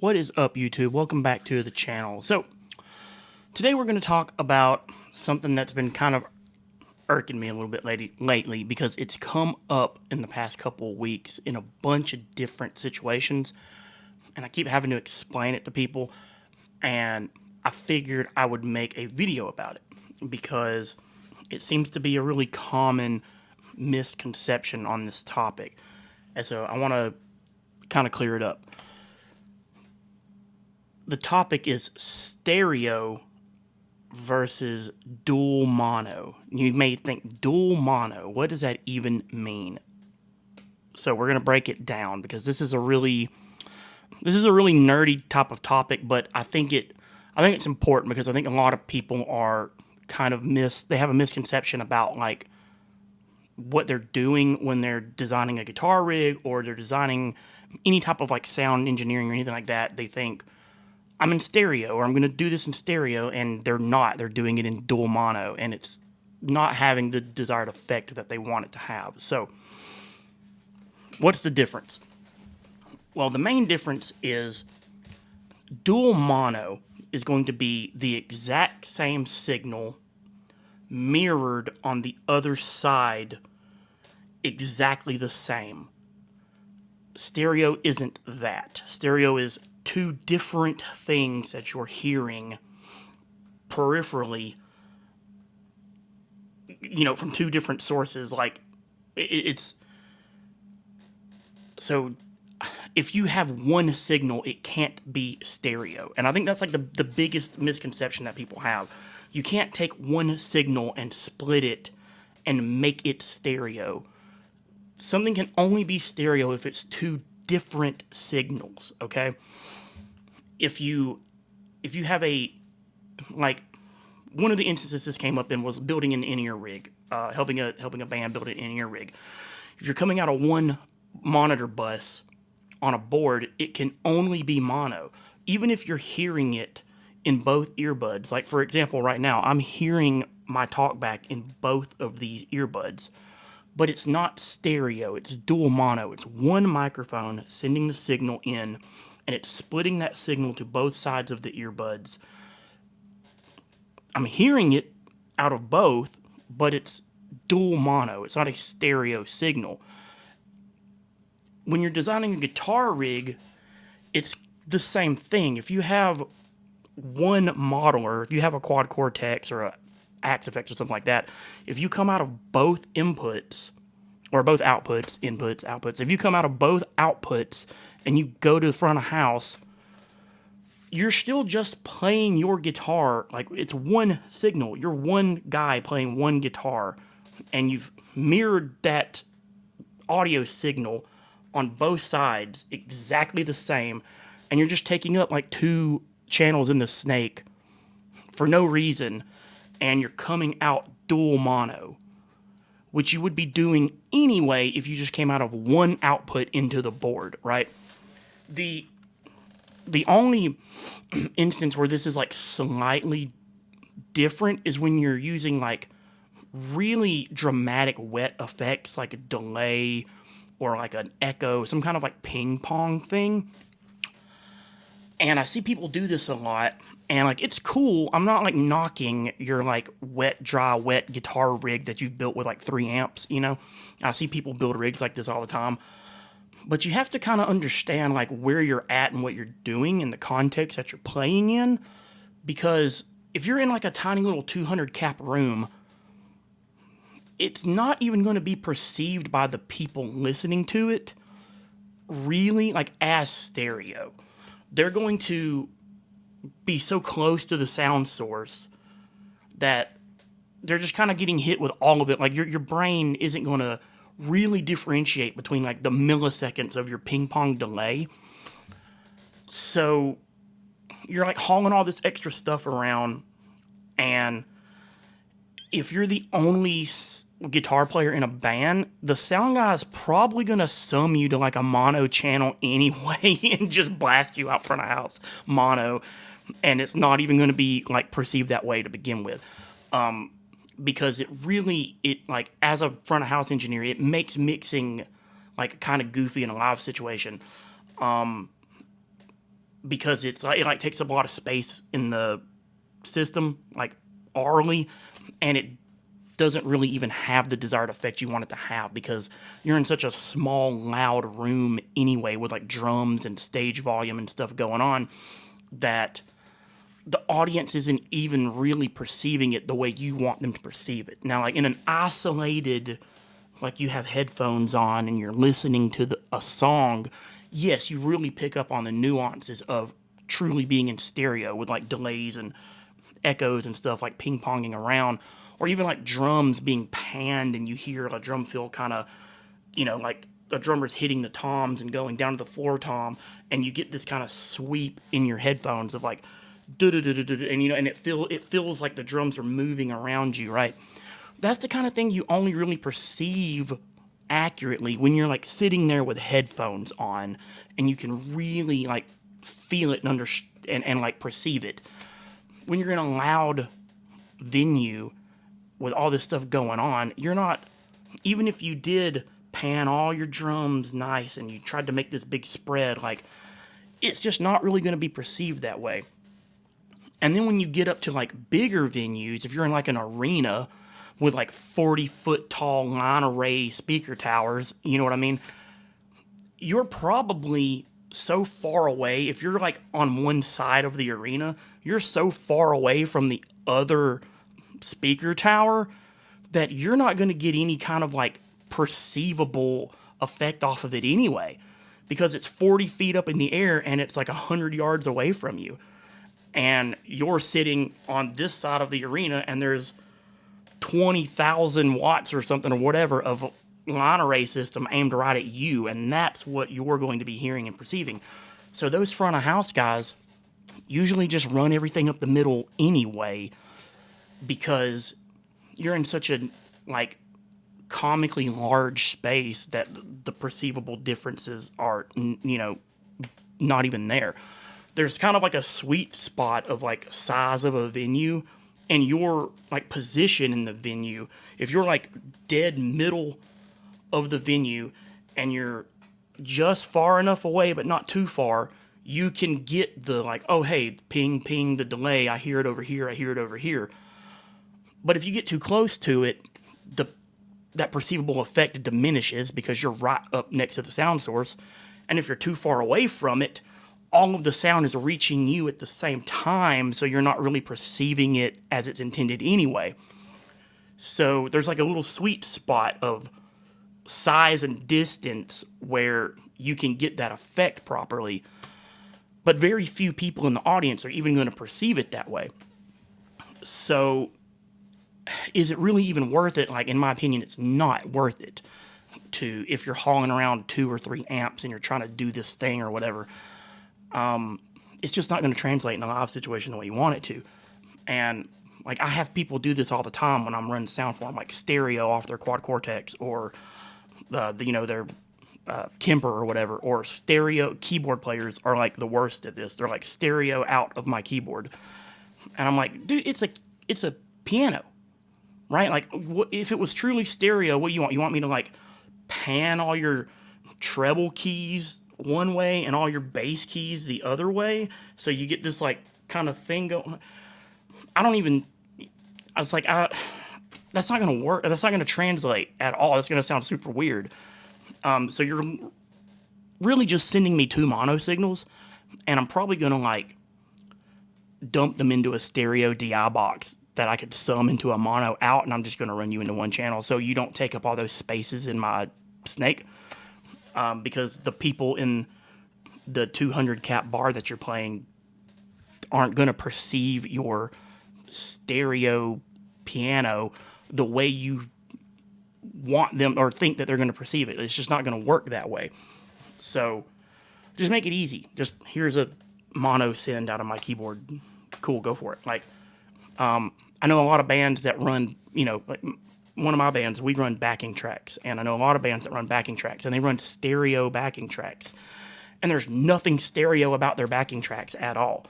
What is up, YouTube? Welcome back to the channel. So, today we're going to talk about something that's been kind of irking me a little bit lately because it's come up in the past couple of weeks in a bunch of different situations, and I keep having to explain it to people, and I figured I would make a video about it because it seems to be a really common misconception on this topic, and so I want to kind of clear it up. The topic is stereo versus dual mono. You may think, dual mono, what does that even mean? So we're going to break it down because this is a really nerdy type of topic, but I think it's important because I think a lot of people are kind of they have a misconception about like what they're doing when they're designing a guitar rig or they're designing any type of like sound engineering or anything like that. They think, I'm in stereo, or I'm going to do this in stereo, and they're not. They're doing it in dual mono, and it's not having the desired effect that they want it to have. So, what's the difference? Well, the main difference is dual mono is going to be the exact same signal mirrored on the other side exactly the same. Stereo isn't that. Stereo is two different things that you're hearing peripherally, from two different sources. Like, it's so if you have one signal, it can't be stereo. And I think that's like the biggest misconception that people have. You can't take one signal and split it and make it stereo. Something can only be stereo if it's two different signals, okay? If you have one of the instances this came up in was building an in-ear rig, helping a band build an in-ear rig. If you're coming out of one monitor bus on a board, it can only be mono, even if you're hearing it in both earbuds. Like, for example, right now, I'm hearing my talkback in both of these earbuds, but it's not stereo, it's dual mono. It's one microphone sending the signal in, and it's splitting that signal to both sides of the earbuds. I'm hearing it out of both, but it's dual mono. It's not a stereo signal. When you're designing a guitar rig, it's the same thing. If you have one model, or if you have a Quad Cortex or a Axe-Fx or something like that, if you come out of both inputs, or both outputs, if you come out of both outputs and you go to the front of house, you're still just playing your guitar. Like, it's one signal. You're one guy playing one guitar, and you've mirrored that audio signal on both sides exactly the same, and you're just taking up like two channels in the snake for no reason, and you're coming out dual mono, which you would be doing anyway if you just came out of one output into the board, right? The only instance where this is like slightly different is when you're using like really dramatic wet effects, like a delay or like an echo, some kind of like ping pong thing. And I see people do this a lot, and like, it's cool. I'm not like knocking your like dry wet guitar rig that you've built with like 3 amps, I see people build rigs like this all the time. But you have to kind of understand like where you're at and what you're doing and the context that you're playing in, because if you're in like a tiny little 200 cap room, it's not even going to be perceived by the people listening to it really like as stereo. They're going to be so close to the sound source that they're just kind of getting hit with all of it. Like, your brain isn't going to really differentiate between like the milliseconds of your ping pong delay. So you're like hauling all this extra stuff around, and if you're the only guitar player in a band, the sound guy is probably gonna sum you to like a mono channel anyway and just blast you out front of house mono, and it's not even gonna be like perceived that way to begin with. Because it like, as a front of house engineer, it makes mixing like kind of goofy in a live situation. because it like takes up a lot of space in the system, like aurally, and it doesn't really even have the desired effect you want it to have because you're in such a small, loud room anyway with like drums and stage volume and stuff going on that the audience isn't even really perceiving it the way you want them to perceive it. Now, like in an isolated, like you have headphones on and you're listening to a song, yes, you really pick up on the nuances of truly being in stereo with like delays and echoes and stuff like ping-ponging around, or even like drums being panned and you hear a drum fill kind of, like the drummer's hitting the toms and going down to the floor tom, and you get this kind of sweep in your headphones of like, and it feels like the drums are moving around you, right? That's the kind of thing you only really perceive accurately when you're like sitting there with headphones on and you can really like feel it and like perceive it. When you're in a loud venue with all this stuff going on, you're not, even if you did pan all your drums nice and you tried to make this big spread, like it's just not really going to be perceived that way. And then when you get up to like bigger venues, if you're in like an arena with like 40-foot tall line array speaker towers, you know what I mean? You're probably so far away. If you're like on one side of the arena, you're so far away from the other speaker tower that you're not going to get any kind of like perceivable effect off of it anyway, because it's 40 feet up in the air and it's like 100 yards away from you. And you're sitting on this side of the arena and there's 20,000 watts or something or whatever of line array system aimed right at you, and that's what you're going to be hearing and perceiving. So those front of house guys usually just run everything up the middle anyway, because you're in such a like comically large space that the perceivable differences are not even there. There's kind of like a sweet spot of like size of a venue and your like position in the venue. If you're like dead middle of the venue and you're just far enough away but not too far, you can get the like, oh hey, ping ping, the delay, I hear it over here, I hear it over here. But if you get too close to it, that perceivable effect diminishes because you're right up next to the sound source. And if you're too far away from it, all of the sound is reaching you at the same time, so you're not really perceiving it as it's intended anyway. So there's like a little sweet spot of size and distance where you can get that effect properly, but very few people in the audience are even going to perceive it that way. So is it really even worth it? Like, in my opinion, it's not worth it if you're hauling around 2 or 3 amps and you're trying to do this thing or whatever. It's just not going to translate in a live situation the way you want it to. And like, I have people do this all the time when I'm running sound for them, like stereo off their Quad Cortex or their Kemper or whatever, or stereo. Keyboard players are like the worst at this. They're like stereo out of my keyboard, and I'm like, dude, it's a piano, right? Like, if it was truly stereo, what do you want? You want me to like pan all your treble keys one way and all your bass keys the other way, so you get this like kind of thing going? I was like, that's not going to work. That's not going to translate at all. That's going to sound super weird. So you're really just sending me 2 mono signals, and I'm probably going to like dump them into a stereo DI box that I could sum into a mono out, and I'm just going to run you into one channel so you don't take up all those spaces in my snake. Because the people in the 200 cap bar that you're playing aren't going to perceive your stereo piano the way you want them, or think that they're going to perceive it. It's just not going to work that way. So just make it easy. Just, here's a mono send out of my keyboard. Cool, go for it. Like, I know a lot of bands that run, like one of my bands, we run backing tracks, and I know a lot of bands that run backing tracks, and they run stereo backing tracks, and there's nothing stereo about their backing tracks at all.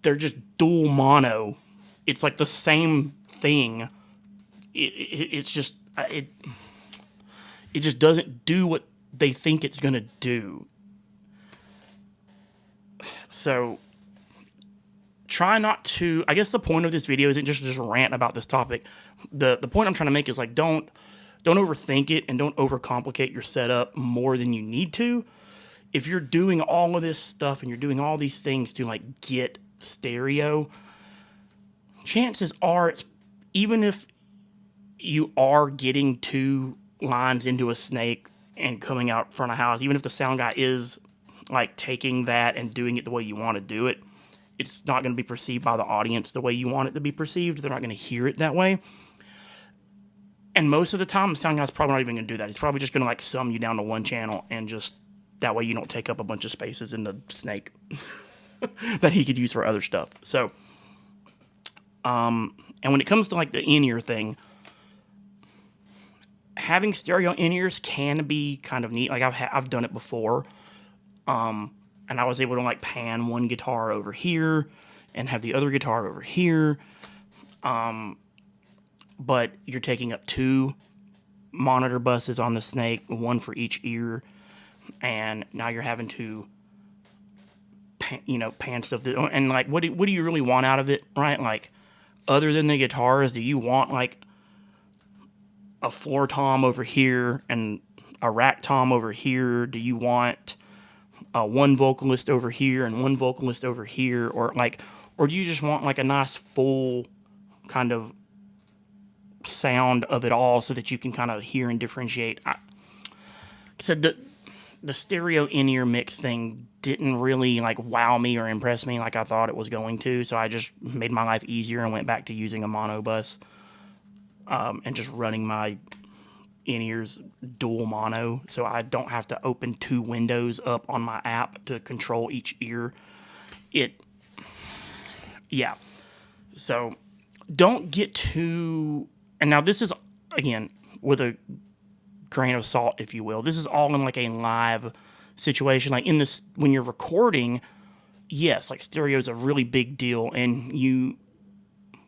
They're just dual mono. It's like the same thing. It just doesn't do what they think it's gonna do. So try not to, I guess the point of this video isn't just rant about this topic. The point I'm trying to make is like, don't overthink it and don't overcomplicate your setup more than you need to. If you're doing all of this stuff and you're doing all these things to like get stereo, chances are it's, even if you are getting 2 lines into a snake and coming out front of house, even if the sound guy is like taking that and doing it the way you want to do it, it's not going to be perceived by the audience the way you want it to be perceived. They're not going to hear it that way. And most of the time, the sound guy's probably not even going to do that. He's probably just going to like sum you down to one channel, and just that way you don't take up a bunch of spaces in the snake that he could use for other stuff. So, and when it comes to like the in-ear thing, having stereo in-ears can be kind of neat. Like I've done it before, and I was able to like pan one guitar over here and have the other guitar over here. But you're taking up 2 monitor buses on the snake, one for each ear, and now you're having to pan stuff. And like, what do you really want out of it, right? Like, other than the guitars, do you want like a floor tom over here and a rack tom over here? Do you want one vocalist over here and one vocalist over here, or do you just want like a nice full kind of sound of it all so that you can kind of hear and differentiate? I said the stereo in-ear mix thing didn't really like wow me or impress me like I thought it was going to, so I just made my life easier and went back to using a mono bus, and just running my in-ears dual mono, so I don't have to open 2 windows up on my app to control each ear. So don't get too, and now this is, again, with a grain of salt, if you will, this is all in like a live situation. Like in this, when you're recording, yes, like stereo is a really big deal, and you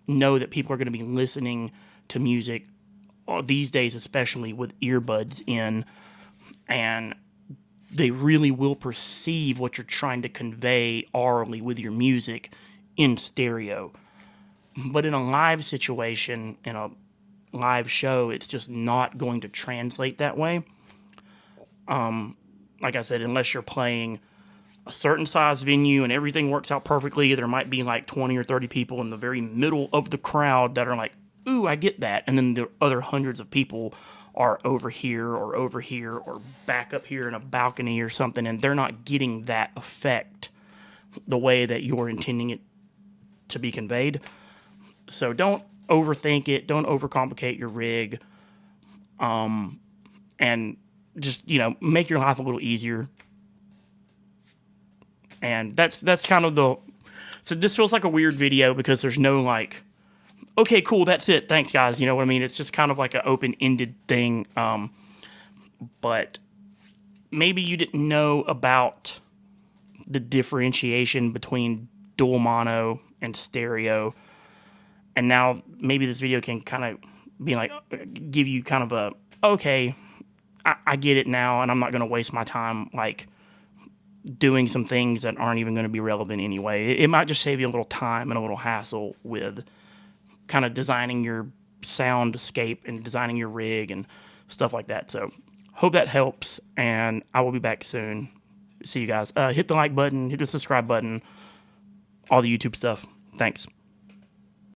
know that people are going to be listening to music these days, especially with earbuds in, and they really will perceive what you're trying to convey orally with your music in stereo. But in a live situation, in a live show, it's just not going to translate that way. Like I said, unless you're playing a certain size venue and everything works out perfectly, there might be like 20 or 30 people in the very middle of the crowd that are like, ooh, I get that. And then the other hundreds of people are over here or back up here in a balcony or something, and they're not getting that effect the way that you're intending it to be conveyed. So don't overthink it. Don't overcomplicate your rig. And just, make your life a little easier. And that's kind of so this feels like a weird video because there's no like, okay, cool, that's it, thanks guys, you know what I mean? It's just kind of like an open-ended thing. But maybe you didn't know about the differentiation between dual mono and stereo, and now maybe this video can kind of be like, give you kind of a, okay, I get it now, and I'm not going to waste my time like doing some things that aren't even going to be relevant anyway. It might just save you a little time and a little hassle with kind of designing your soundscape and designing your rig and stuff like that. So hope that helps, and I will be back soon. See you guys. Hit the like button, hit the subscribe button, all the YouTube stuff. Thanks.